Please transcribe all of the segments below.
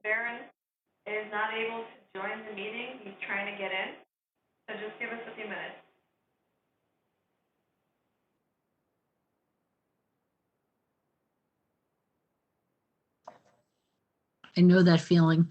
Barron is not able to join the meeting. He's trying to get in. So just give us a few minutes. I know that feeling.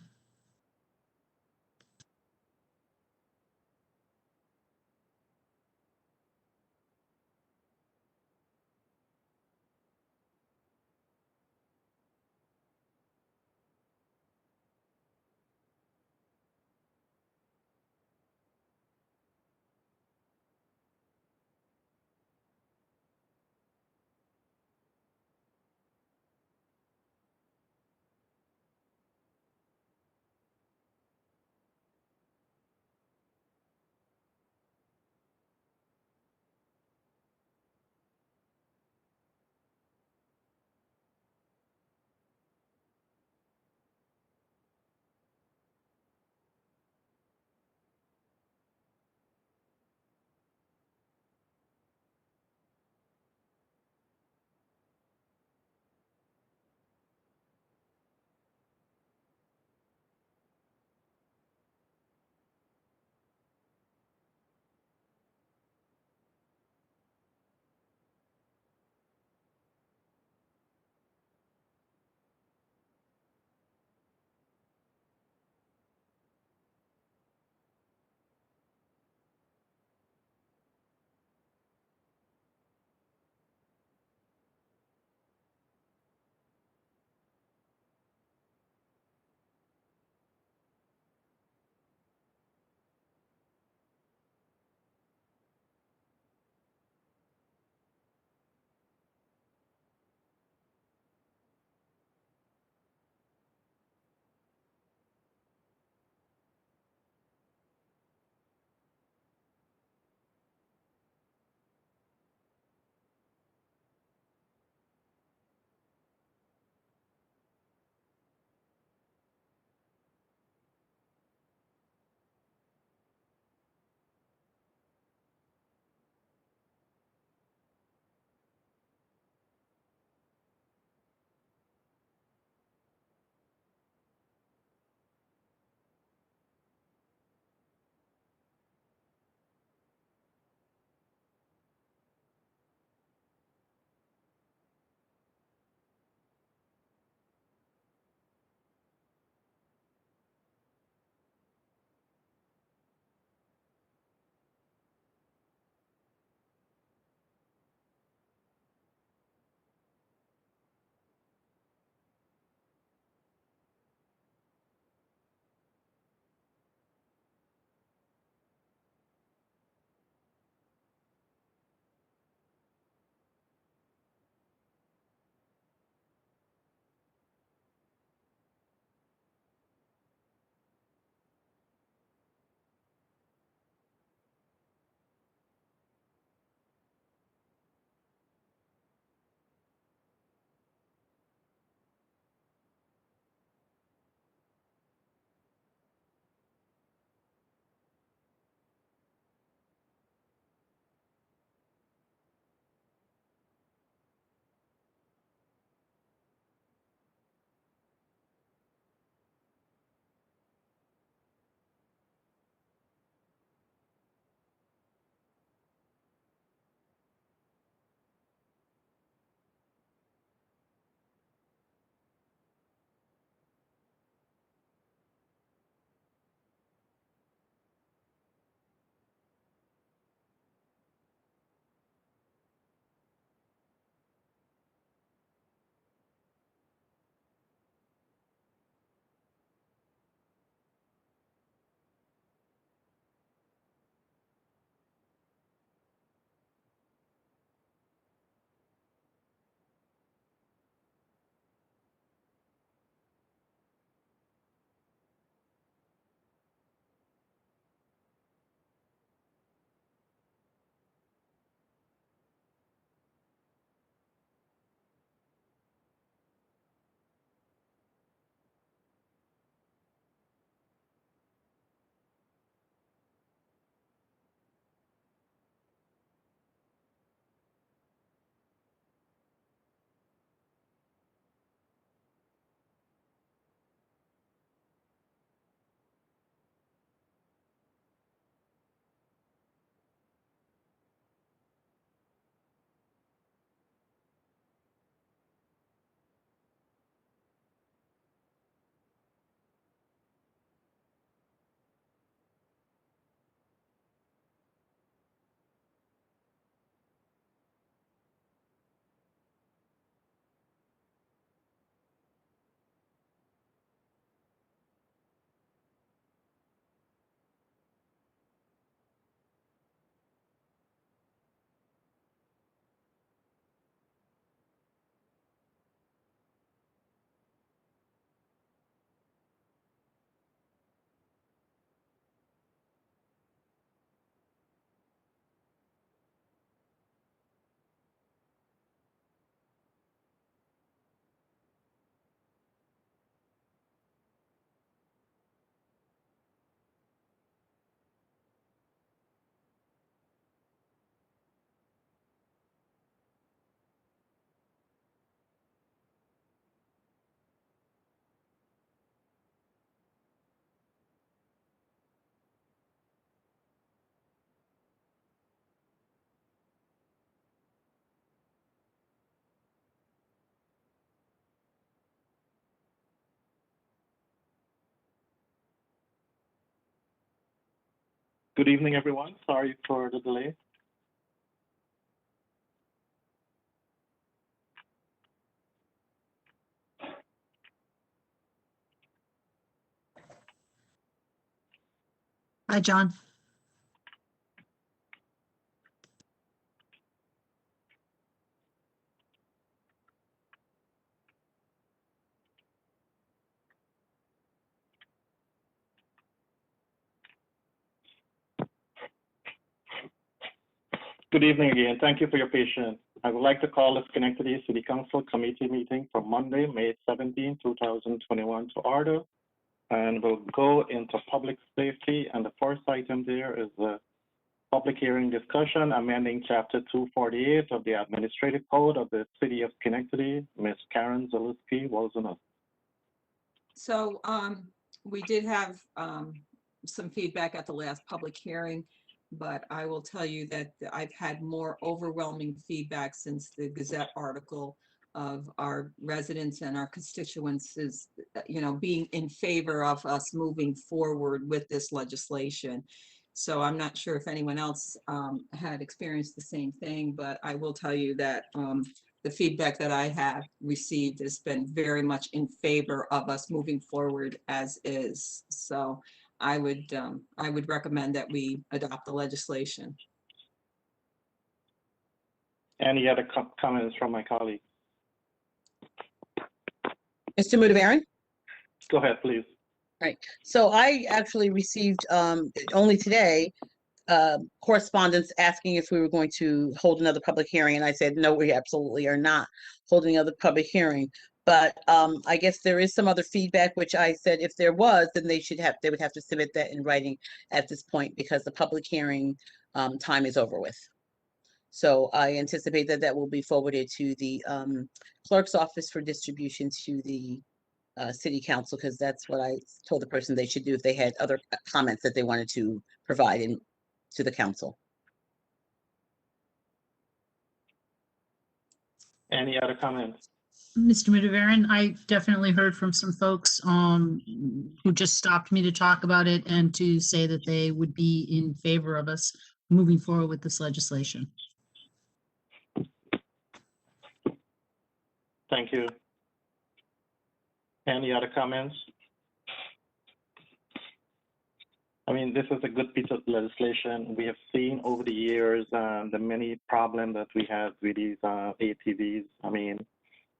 Good evening, everyone. Sorry for the delay. Hi, John. Good evening again. Thank you for your patience. I would like to call the Schenectady City Council Committee meeting for Monday, May 17, 2021 to order. And we'll go into public safety. And the first item there is the public hearing discussion, amending Chapter 248 of the Administrative Code of the City of Schenectady. Ms. Karen Zalewski was on us. So we did have some feedback at the last public hearing, but I will tell you that I've had more overwhelming feedback since the Gazette article of our residents and our constituents is, being in favor of us moving forward with this legislation. So I'm not sure if anyone else had experienced the same thing, but I will tell you that the feedback that I have received has been very much in favor of us moving forward as is. So I would recommend that we adopt the legislation. Any other comments from my colleagues? Mr. Mudavaren? Go ahead, please. Right. So I actually received only today correspondence asking if we were going to hold another public hearing, and I said no, we absolutely are not holding another public hearing. But I guess there is some other feedback, which I said if there was, then they would have to submit that in writing at this point because the public hearing time is over with. So I anticipate that that will be forwarded to the clerk's office for distribution to the city council, because that's what I told the person they should do if they had other comments that they wanted to provide to the council. Any other comments? Mr. Mudavaren, I definitely heard from some folks who just stopped me to talk about it and to say that they would be in favor of us moving forward with this legislation. Thank you. Any other comments? I mean, this is a good piece of legislation. We have seen over the years the many problems that we have with these ATVs. I mean,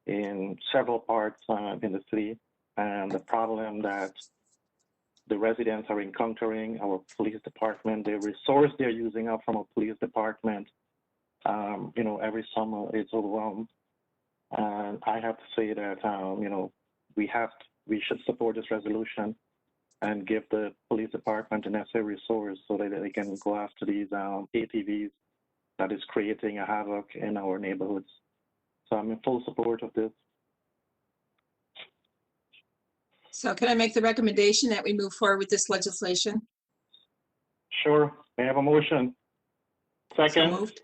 in several parts in the city, and the problem that the residents are encountering, our police department, the resource they're using up from our police department, every summer it's overwhelmed. And I have to say that, we should support this resolution and give the police department the necessary resource so that they can go after these ATVs that is creating a havoc in our neighborhoods. So I'm in full support of this. So can I make the recommendation that we move forward with this legislation? Sure. May I have a motion? Second. So moved.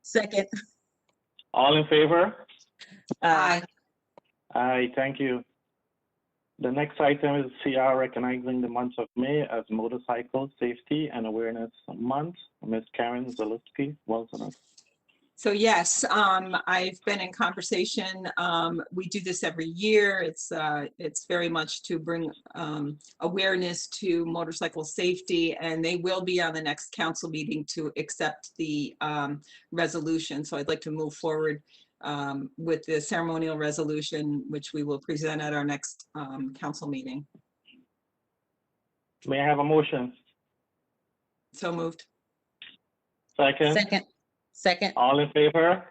Second. All in favor? Aye. Aye, thank you. The next item is CR recognizing the month of May as Motorcycle Safety and Awareness Month. Ms. Karen Zalewski, welcome. So yes, I've been in conversation. We do this every year. It's very much to bring awareness to motorcycle safety, and they will be on the next council meeting to accept the resolution. So I'd like to move forward with the ceremonial resolution, which we will present at our next council meeting. May I have a motion? So moved. Second. Second. All in favor?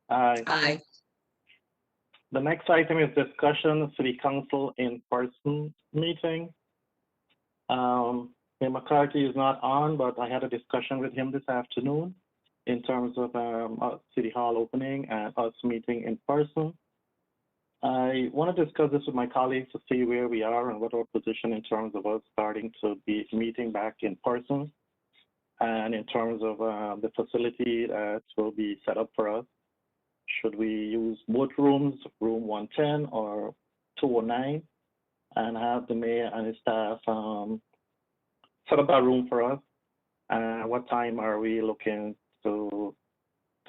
Aye. Aye. The next item is discussion City Council in-person meeting. Mayor McCarthy is not on, but I had a discussion with him this afternoon in terms of City Hall opening and us meeting in person. I want to discuss this with my colleagues to see where we are and what our position in terms of us starting to be meeting back in person, and in terms of the facility that will be set up for us. Should we use both rooms, room 110 or 209? and have the mayor and his staff set up a room for us. What time are we looking to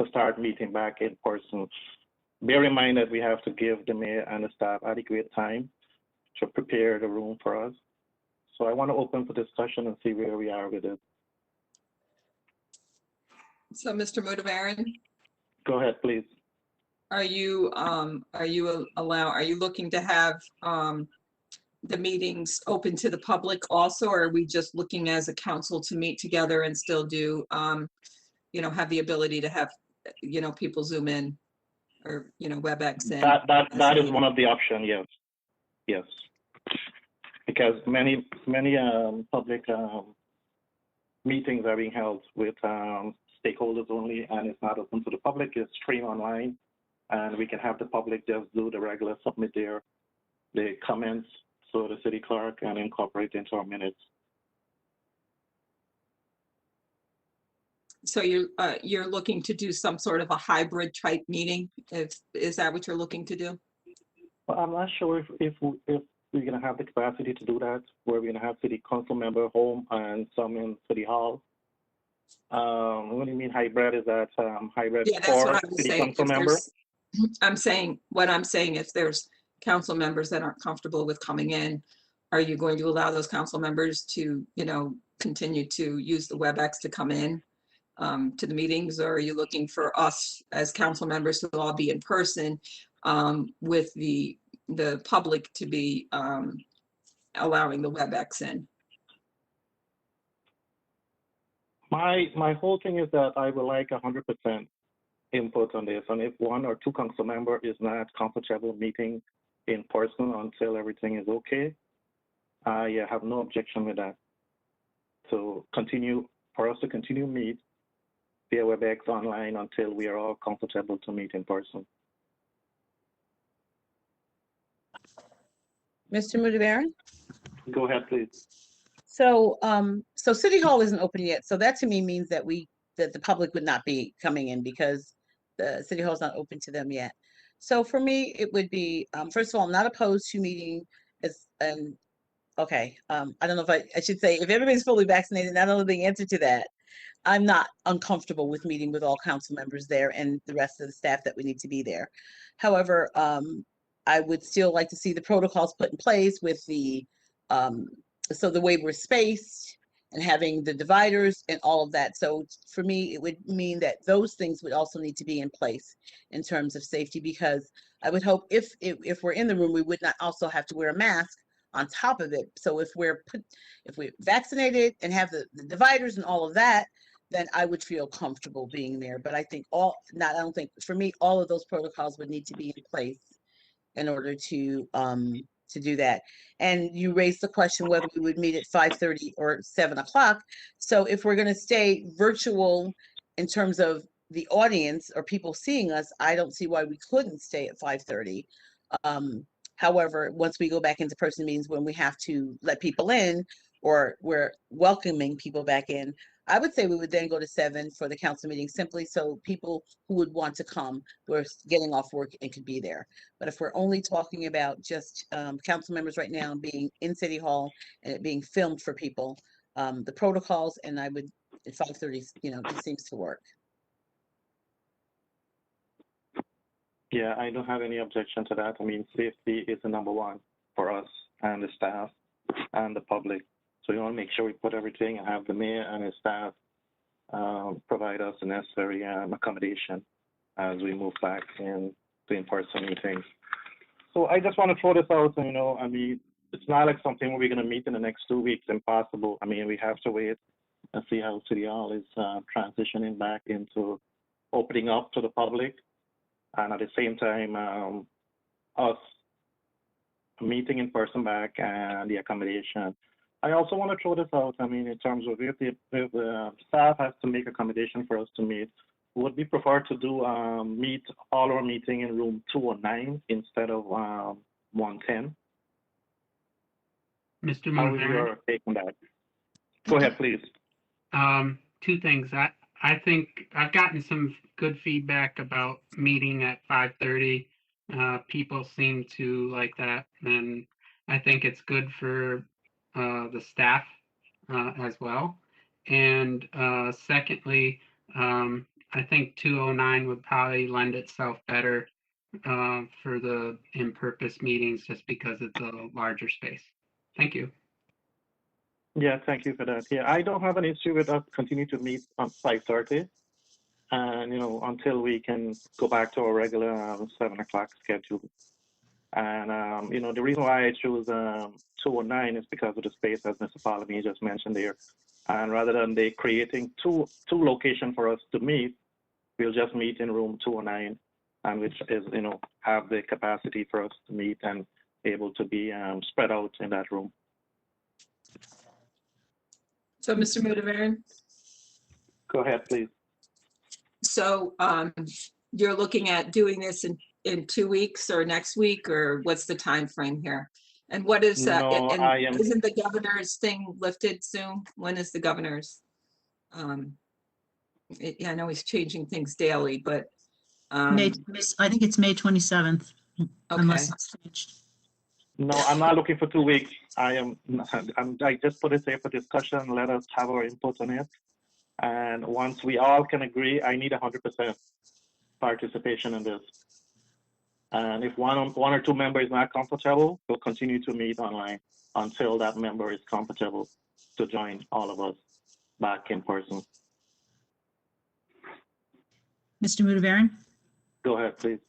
start meeting back in person? Bear in mind that we have to give the mayor and the staff adequate time to prepare the room for us. So I want to open for discussion and see where we are with it. So, Mr. Mudavaren, Go ahead, please. are you looking to have the meetings open to the public also, or are we just looking as a council to meet together and still do, have the ability to have, people Zoom in or, WebEx in? That is one of the options, yes. Yes. Because many public meetings are being held with stakeholders only, and it's not open to the public. It's streamed online, and we can have the public just do the regular submit their comments to the city clerk and incorporate into our minutes. So you're looking to do some sort of a hybrid type meeting? Is that what you're looking to do? Well, I'm not sure if we're gonna have the capacity to do that, where we're gonna have city council member home and some in city hall. What do you mean hybrid? Is that hybrid Yeah, that's for what I was city saying. council member? What I'm saying, if there's council members that aren't comfortable with coming in, are you going to allow those council members to, continue to use the WebEx to come in to the meetings? Or are you looking for us as council members to all be in person with the public to be allowing the WebEx in? My whole thing is that I would like 100% input on this, and if one or two council member is not comfortable meeting in person until everything is okay, I have no objection with that. So for us to continue meet via WebEx online until we are all comfortable to meet in person. Mr. Mudavaren? Go ahead, please. So, so City Hall isn't open yet. So that to me means that the public would not be coming in because the City Hall is not open to them yet. So for me, it would be, first of all, I'm not opposed to meeting okay. I don't know if I should say, if everybody's fully vaccinated, I don't know the answer to that. I'm not uncomfortable with meeting with all council members there and the rest of the staff that we need to be there. However, I would still like to see the protocols put in place with so the way we're spaced and having the dividers and all of that. So for me, it would mean that those things would also need to be in place in terms of safety, because I would hope if we're in the room, we would not also have to wear a mask on top of it. So if we're vaccinated and have the dividers and all of that, then I would feel comfortable being there. But I think for me, all of those protocols would need to be in place in order to do that. And you raised the question whether we would meet at 5:30 or 7 o'clock. So if we're going to stay virtual in terms of the audience or people seeing us, I don't see why we couldn't stay at 5:30. However, once we go back into person meetings, when we have to let people in or we're welcoming people back in, I would say we would then go to 7 for the council meeting, simply so people who would want to come were getting off work and could be there. But if we're only talking about just council members right now being in City Hall and it being filmed for people, the protocols, and I would at 5:30, just seems to work. Yeah, I don't have any objection to that. I mean, safety is the number one for us and the staff and the public. So we want to make sure we put everything and have the mayor and his staff provide us the necessary accommodation as we move back into in-person meetings. So I just want to throw this out, I mean, it's not like something we're going to meet in the next 2 weeks, impossible. I mean, we have to wait and see how City Hall is transitioning back into opening up to the public. And at the same time, us meeting in person back and the accommodation. I also want to throw this out. I mean, in terms of if the staff has to make accommodation for us to meet, would we prefer to do meet all our meeting in room 209 instead of 110? Mr. How is Mudavaren, your take on that? Go ahead, please. two things. I think I've gotten some good feedback about meeting at 5:30. People seem to like that, and I think it's good for the staff as well. And secondly, I think 209 would probably lend itself better for the in-purpose meetings just because it's a larger space. Thank you. Yeah, thank you for that. Yeah, I don't have an issue with us continue to meet on 5:30. And, until we can go back to our regular 7 o'clock schedule. And, the reason why I chose 209 is because of the space, as Mr. Palamy just mentioned there. And rather than they creating two locations for us to meet, we'll just meet in room 209, and which is, have the capacity for us to meet and able to be spread out in that room. So, Mr. Mudavaren, Go ahead, please. so you're looking at doing this in 2 weeks or next week, or what's the time frame here? And what is No, and I am. isn't the governor's thing lifted soon? When is the governor's? I know he's changing things daily, but I think it's May 27th, okay. unless it's changed. No, I'm not looking for 2 weeks. I just put it there for discussion. Let us have our input on it. And once we all can agree, I need 100% participation in this. And if one or two members is not comfortable, we'll continue to meet online until that member is comfortable to join all of us back in person. Mr. Mudavaren? Go ahead, please.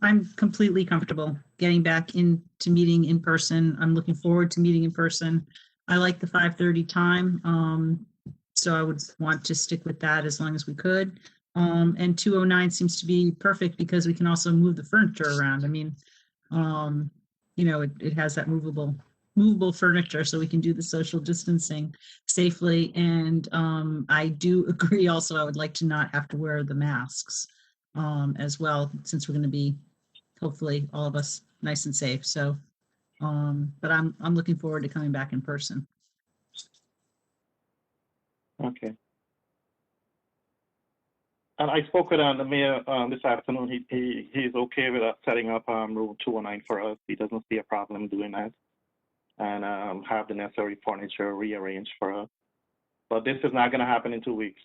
I'm completely comfortable getting back into meeting in person. I'm looking forward to meeting in person. I like the 5:30 time, so I would want to stick with that as long as we could. And 209 seems to be perfect because we can also move the furniture around. I mean, it has that movable furniture, so we can do the social distancing safely. And I do agree also, I would like to not have to wear the masks as well, since we're going to be, hopefully, all of us nice and safe. So, but I'm looking forward to coming back in person. Okay. And I spoke with the mayor this afternoon. He's okay with us setting up room 209 for us. He doesn't see a problem doing that, and have the necessary furniture rearranged for us. But this is not going to happen in 2 weeks.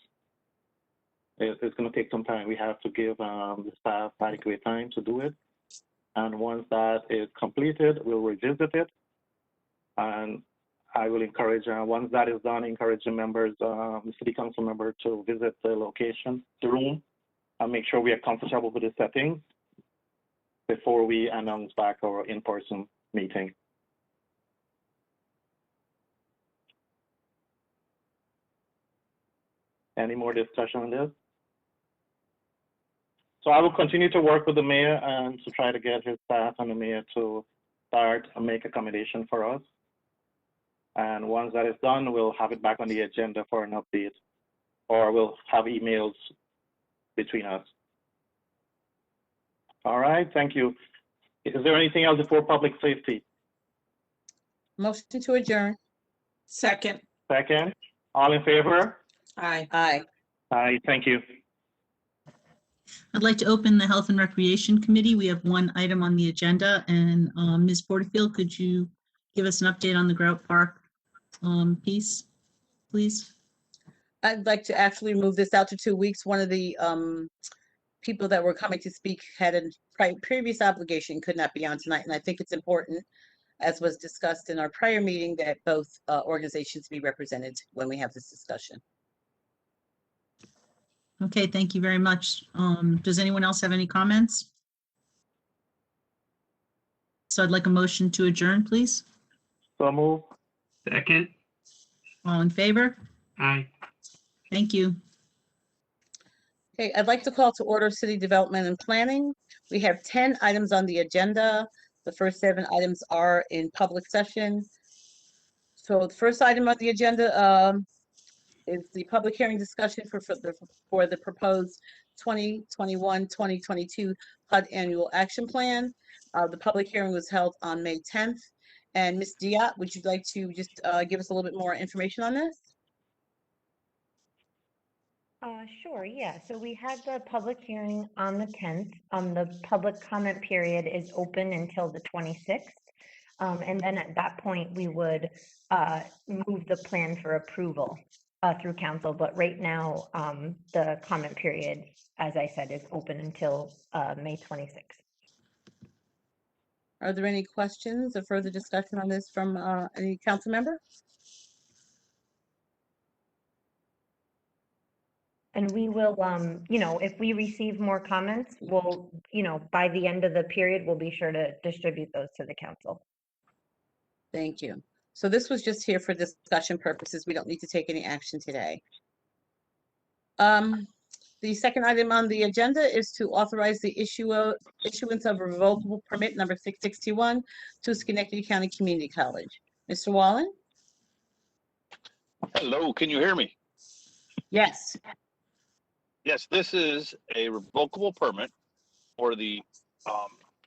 It's going to take some time. We have to give the staff adequate time to do it. And once that is completed, we'll revisit it. And I will encourage, once that is done, encourage the members, the city council member, to visit the location, the room, and make sure we are comfortable with the settings before we announce back our in-person meeting. Any more discussion on this? So I will continue to work with the mayor and to try to get his staff and the mayor to start and make accommodation for us. And once that is done, we'll have it back on the agenda for an update, or we'll have emails between us. All right, thank you. Is there anything else before public safety? Motion to adjourn. Second. Second, all in favor? Aye. Aye. Aye, thank you. I'd like to open the Health and Recreation Committee. We have one item on the agenda, and Ms. Porterfield, could you give us an update on the Grout Park piece, please? I'd like to actually move this out to 2 weeks. One of the people that were coming to speak had a previous obligation, could not be on tonight. And I think it's important, as was discussed in our prior meeting, that both organizations be represented when we have this discussion. Okay, thank you very much. Does anyone else have any comments? So I'd like a motion to adjourn, please. So move. Second. All in favor? Aye. Thank you. Okay, I'd like to call to order City Development and Planning. We have 10 items on the agenda. The first 7 items are in public session. So the first item on the agenda is the public hearing discussion for the proposed 2021-2022 HUD Annual Action Plan. The public hearing was held on May 10th. And Ms. Diop, would you like to just give us a little bit more information on this? Sure, yeah. So we had the public hearing on the 10th. The public comment period is open until the 26th. And then at that point, we would move the plan for approval through council. But right now, the comment period, as I said, is open until May 26th. Are there any questions or further discussion on this from any council member? And we will, you know, if we receive more comments, we'll, you know, by the end of the period, we'll be sure to distribute those to the council. Thank you. So this was just here for discussion purposes. We don't need to take any action today. The second item on the agenda is to authorize the issuance of a revocable permit number 661 to Schenectady County Community College. Mr. Wallen? Hello, can you hear me? Yes. Yes, this is a revocable permit for the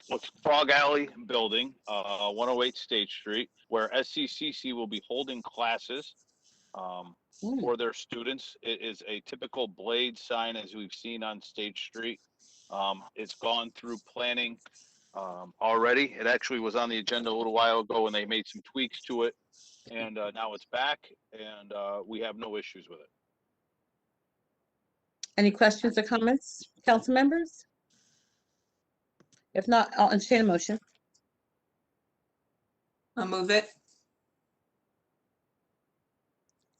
what's Frog Alley building, 108 State Street, where SCCC will be holding classes for their students. It is a typical blade sign as we've seen on State Street. It's gone through planning already. It actually was on the agenda a little while ago and they made some tweaks to it. And now it's back and we have no issues with it. Any questions or comments, council members? If not, I'll entertain a motion. I'll move it.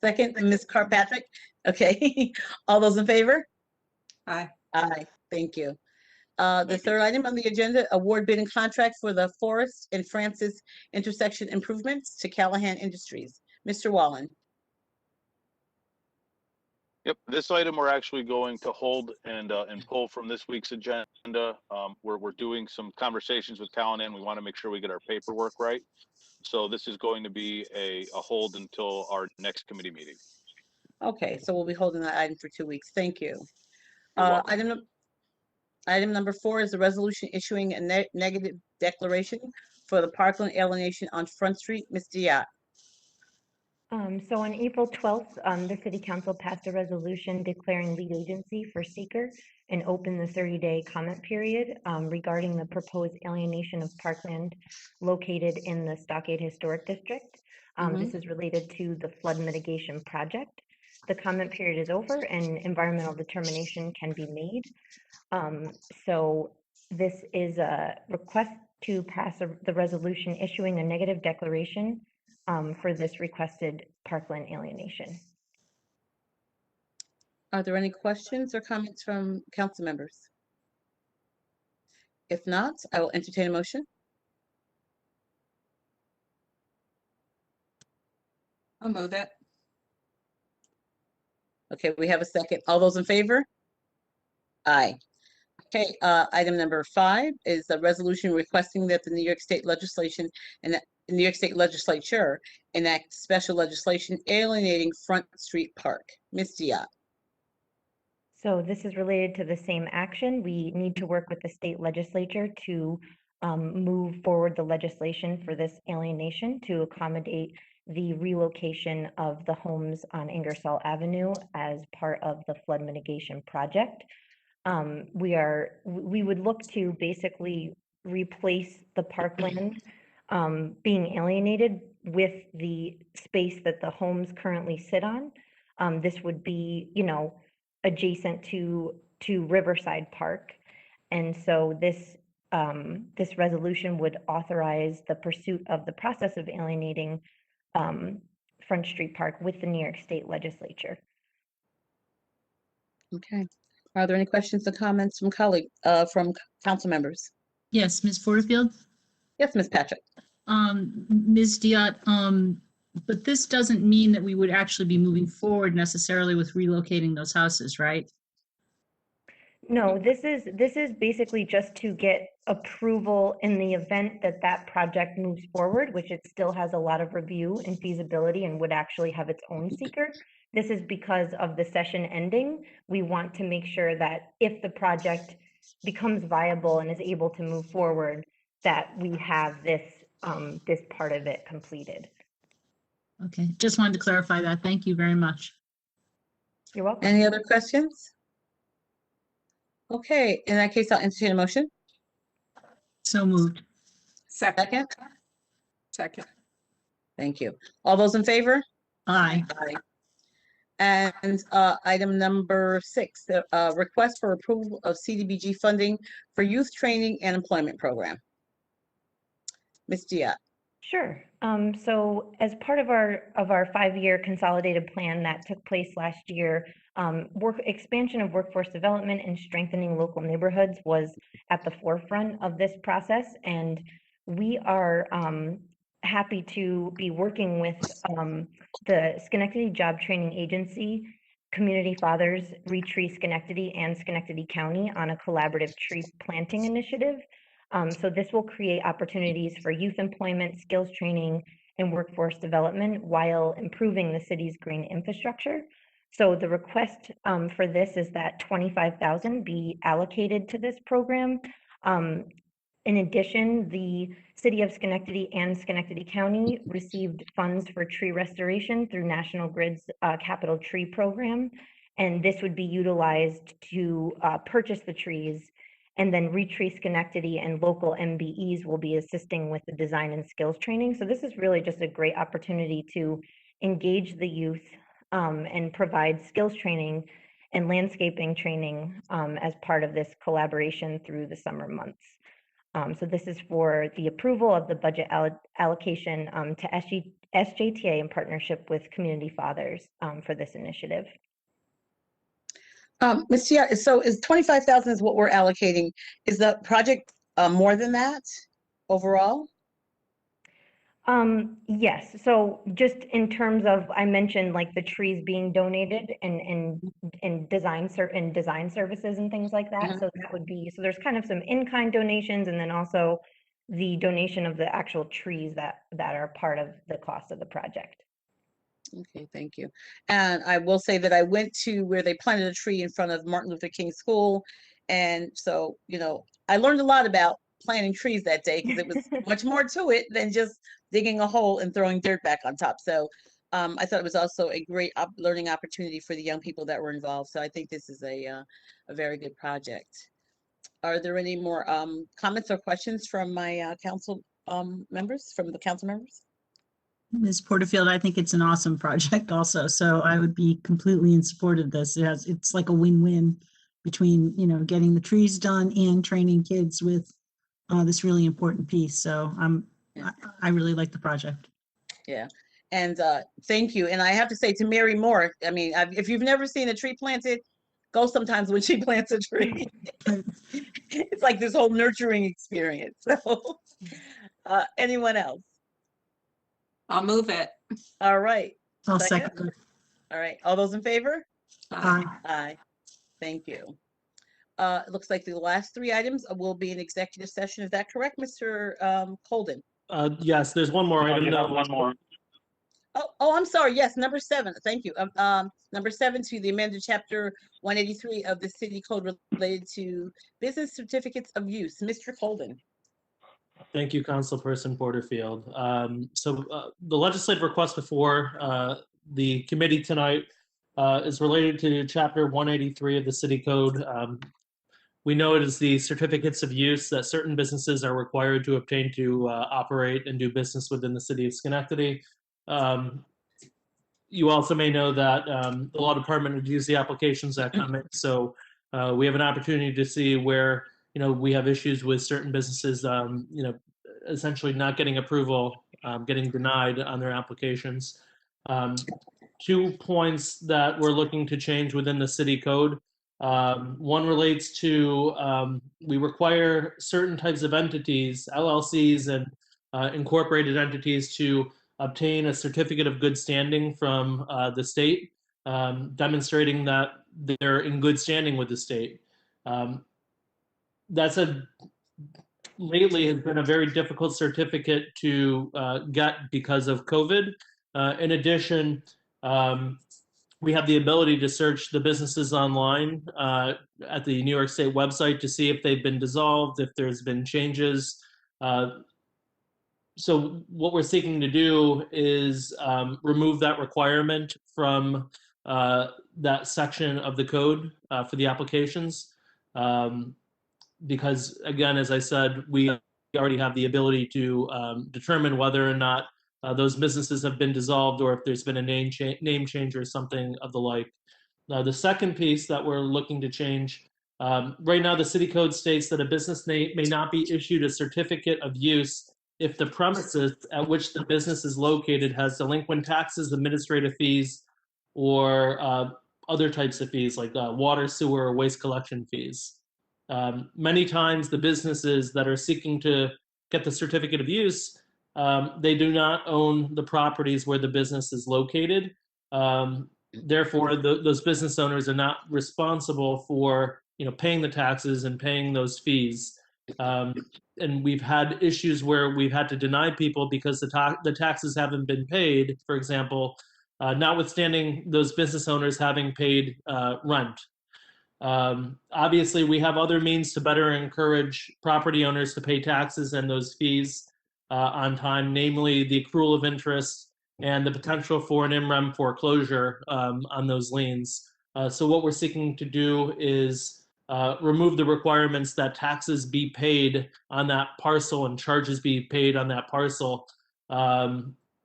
Second, Ms. Kirkpatrick. Okay, all those in favor? Aye. Aye, thank you. The third item on the agenda, award bidding contract for the Forest and Francis intersection improvements to Callahan Industries. Mr. Wallen. Yep, this item we're actually going to hold and pull from this week's agenda. We're doing some conversations with Callahan. We want to make sure we get our paperwork right. So this is going to be a hold until our next committee meeting. Okay, so we'll be holding that item for 2 weeks. Thank you. You're welcome. Item number 4 is a resolution issuing a negative declaration for the parkland alienation on Front Street. Ms. Diat. So on April 12th, the City Council passed a resolution declaring lead agency for seeker and opened the 30-day comment period regarding the proposed alienation of parkland located in the Stockade Historic District. This is related to the flood mitigation project. The comment period is over and environmental determination can be made. So this is a request to pass the resolution issuing a negative declaration for this requested parkland alienation. Are there any questions or comments from council members? If not, I will entertain a motion. I'll move it. Okay, we have a second. All those in favor? Aye. Okay, item number 5 is a resolution requesting that the New York State legislation and the New York State Legislature enact special legislation alienating Front Street Park. Ms. Diat. So this is related to the same action. We need to work with the state legislature to move forward the legislation for this alienation to accommodate the relocation of the homes on Ingersoll Avenue as part of the flood mitigation project. We would look to basically replace the parkland being alienated with the space that the homes currently sit on. This would be, you know, adjacent to Riverside Park. And so this this resolution would authorize the pursuit of the process of alienating Front Street Park with the New York State Legislature. Okay. Are there any questions or comments from from council members? Yes, Ms. Porterfield? Yes, Ms. Patrick. Ms. Diat, but this doesn't mean that we would actually be moving forward necessarily with relocating those houses, right? No, this is basically just to get approval in the event that that project moves forward, which it still has a lot of review and feasibility and would actually have its own seeker. This is because of the session ending. We want to make sure that if the project becomes viable and is able to move forward, that we have this this part of it completed. Okay, just wanted to clarify that. Thank you very much. You're welcome. Any other questions? Okay, in that case, I'll entertain a motion. So moved. Second. Second. Second. Thank you. All those in favor? Aye. Aye. And item number 6, the request for approval of CDBG funding for youth training and employment program. Ms. Diat. Sure. So as part of our 5-year consolidated plan that took place last year, expansion of workforce development and strengthening local neighborhoods was at the forefront of this process, and we are happy to be working with the Schenectady Job Training Agency, Community Fathers, Retree Schenectady, and Schenectady County on a collaborative tree planting initiative. So this will create opportunities for youth employment, skills training, and workforce development while improving the city's green infrastructure. So the request for this is that $25,000 be allocated to this program. In addition, the City of Schenectady and Schenectady County received funds for tree restoration through National Grid's Capital Tree Program, and this would be utilized to purchase the trees, and then Retree Schenectady and local MBEs will be assisting with the design and skills training. So this is really just a great opportunity to engage the youth and provide skills training and landscaping training as part of this collaboration through the summer months. So this is for the approval of the budget allocation to SJTA in partnership with Community Fathers for this initiative. Ms. Diat, so is 25,000 is what we're allocating? Is the project more than that overall? Yes, so just in terms of, I mentioned like the trees being donated and design services and things like that. So that would be, so there's kind of some in-kind donations and then also the donation of the actual trees that are part of the cost of the project. Okay, thank you. And I will say that I went to where they planted a tree in front of Martin Luther King School. And so, you know, I learned a lot about planting trees that day because it was much more to it than just digging a hole and throwing dirt back on top. So I thought it was also a great learning opportunity for the young people that were involved. So I think this is a very good project. Are there any more comments or questions from my council members, from the council members? Ms. Porterfield, I think it's an awesome project also. So I would be completely in support of this. It's like a win-win between, you know, getting the trees done and training kids with this really important piece. So I really like the project. Yeah. And thank you. And I have to say to Mary Moore, I mean, if you've never seen a tree planted, go sometimes when she plants a tree. It's like this whole nurturing experience. So anyone else? I'll move it. All right. I'll Second? second. All right. All those in favor? Aye. Aye. Thank you. It looks like the last 3 items will be an executive session. Is that correct, Mr. Colden? Yes, there's one more item. One more. Oh, I'm sorry. Yes, number 7. Thank you. Number 7 to the amended chapter 183 of the city code related to business certificates of use. Mr. Colden. Thank you, Councilperson Porterfield. The legislative request before the committee tonight is related to Chapter 183 of the City Code. We know it is the certificates of use that certain businesses are required to obtain to operate and do business within the city of Schenectady. You also may know that the law department reviews the applications that come in, so we have an opportunity to see where, you know, we have issues with certain businesses, you know, essentially not getting approval, getting denied on their applications. 2 points that we're looking to change within the city code. One relates to we require certain types of entities, LLCs and incorporated entities, to obtain a certificate of good standing from the state, demonstrating that they're in good standing with the state. That's lately has been a very difficult certificate to get because of COVID. In addition, we have the ability to search the businesses online at the New York State website to see if they've been dissolved, if there's been changes. So what we're seeking to do is remove that requirement from that section of the code for the applications. Because again, as I said, we we already have the ability to determine whether or not those businesses have been dissolved or if there's been a name change or something of the like. Now, the second piece that we're looking to change, right now the city code states that a business may not be issued a certificate of use if the premises at which the business is located has delinquent taxes, administrative fees, or other types of fees like water, sewer, or waste collection fees. Many times the businesses that are seeking to get the certificate of use, they do not own the properties where the business is located. Therefore, those business owners are not responsible for paying the taxes and paying those fees. And we've had issues where we've had to deny people because the taxes haven't been paid. For example, notwithstanding those business owners having paid rent. Obviously, we have other means to better encourage property owners to pay taxes and those fees on time, namely the accrual of interest and the potential for an in rem foreclosure on those liens. So what we're seeking to do is remove the requirements that taxes be paid on that parcel and charges be paid on that parcel,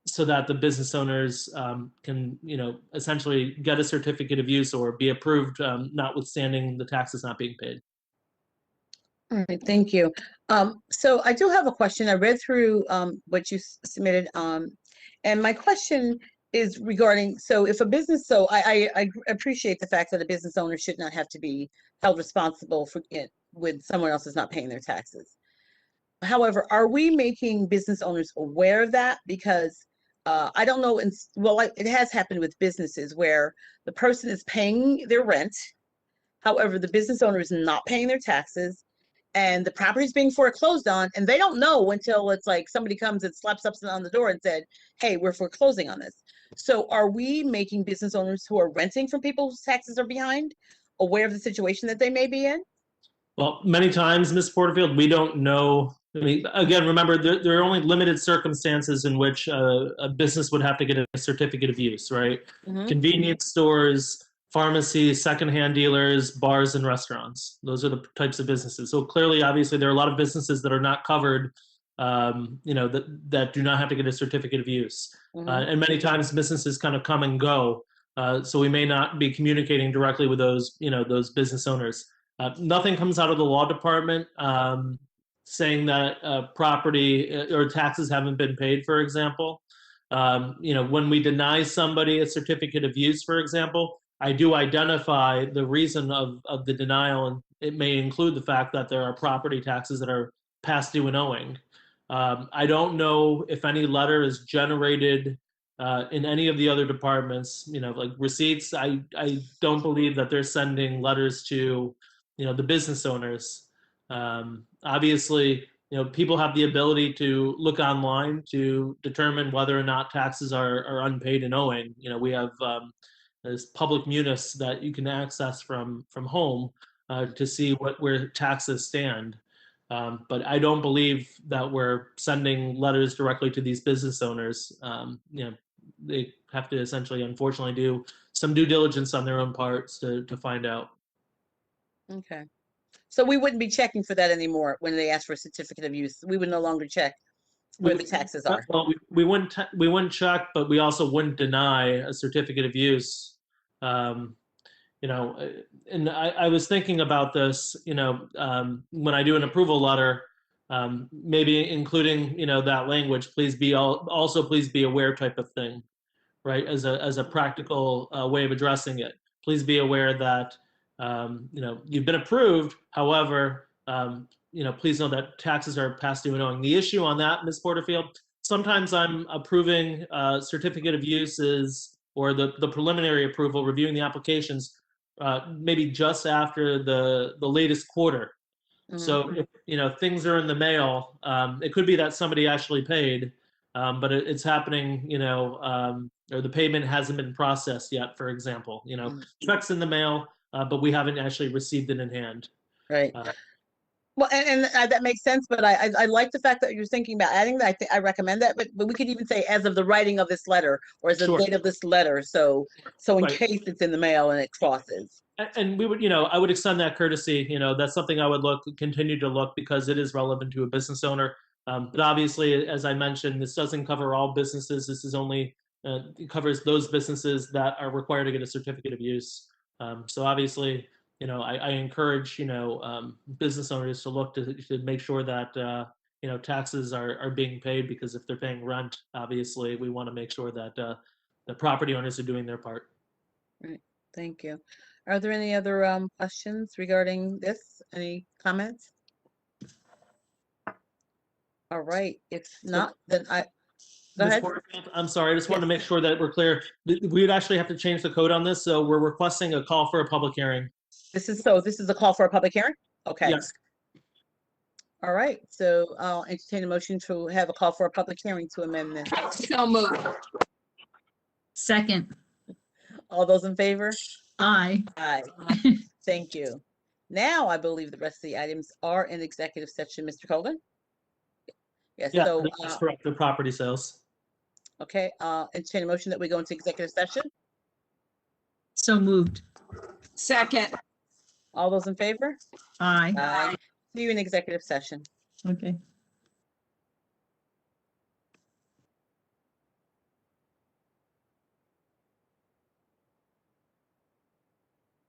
so that the business owners can, essentially get a certificate of use or be approved, notwithstanding the taxes not being paid. All right, thank you. So I do have a question. I read through what you submitted, and my question is regarding, so if a business, so I appreciate the fact that a business owner should not have to be held responsible for it when someone else is not paying their taxes. However, are we making business owners aware of that? Because I don't know, it has happened with businesses where the person is paying their rent. However, the business owner is not paying their taxes and the property is being foreclosed on, and they don't know until it's like somebody comes and slaps something on the door and said, hey, we're foreclosing on this. So are we making business owners who are renting from people whose taxes are behind aware of the situation that they may be in? Well, many times, Ms. Porterfield, we don't know. I mean, again, remember, there are only limited circumstances in which a business would have to get a certificate of use, right? Mhm. Convenience stores, pharmacies, secondhand dealers, bars, and restaurants. Those are the types of businesses. So clearly, obviously, there are a lot of businesses that are not covered, that do not have to get a certificate of use. And many times, businesses kind of come and go. So we may not be communicating directly with those business owners. Nothing comes out of the law department saying that property or taxes haven't been paid, for example. When we deny somebody a certificate of use, for example, I do identify the reason of the denial, and it may include the fact that there are property taxes that are past due and owing. I don't know if any letter is generated in any of the other departments, like receipts. I don't believe that they're sending letters to the business owners. Obviously, people have the ability to look online to determine whether or not taxes are unpaid and owing. We have this public munis that you can access from home to see where taxes stand. But I don't believe that we're sending letters directly to these business owners. They have to essentially, unfortunately, do some due diligence on their own parts to find out. Okay. So we wouldn't be checking for that anymore when they ask for a certificate of use. We would no longer check where the taxes are. Well, we wouldn't check, but we also wouldn't deny a certificate of use. And I was thinking about this, when I do an approval letter, maybe including, that language, please be aware type of thing, right? As a practical way of addressing it. Please be aware that, you've been approved. However, please know that taxes are past due and owing. The issue on that, Ms. Porterfield, sometimes I'm approving certificate of uses or the preliminary approval, reviewing the applications, maybe just after the latest quarter. So if things are in the mail, it could be that somebody actually paid, but it's happening, or the payment hasn't been processed yet, for example. Checks in the mail, but we haven't actually received it in hand. Right. Well, and that makes sense, but I like the fact that you're thinking about adding that. I recommend that, but we could even say as of the writing of this letter or as of the date of this letter. So in Right. case it's in the mail and it crosses. And we would, I would extend that courtesy. That's something I would continue to look because it is relevant to a business owner. But obviously, as I mentioned, this doesn't cover all businesses. This is only it covers those businesses that are required to get a certificate of use. So obviously, I encourage business owners to look to make sure that taxes are being paid, because if they're paying rent, obviously we want to make sure that the property owners are doing their part. Right, thank you. Are there any other questions regarding this? Any comments? All right, if not, then go Ms. ahead. Porterfield, I'm sorry, I just wanted to Yes. make sure that we're clear. We would actually have to change the code on this, so we're requesting a call for a public hearing. This is a call for a public hearing? Okay. Yes. All right, so I'll entertain a motion to have a call for a public hearing to amend this. So moved. Second, All those in favor? aye. Aye. Thank you. Now, I believe the rest of the items are in executive session. Mr. Colgan? Yes, Yeah, so, that's for the property sales. okay, entertain a motion that we go into executive session. So moved. Second. All those in favor? Aye. Aye. See you in executive session. Okay.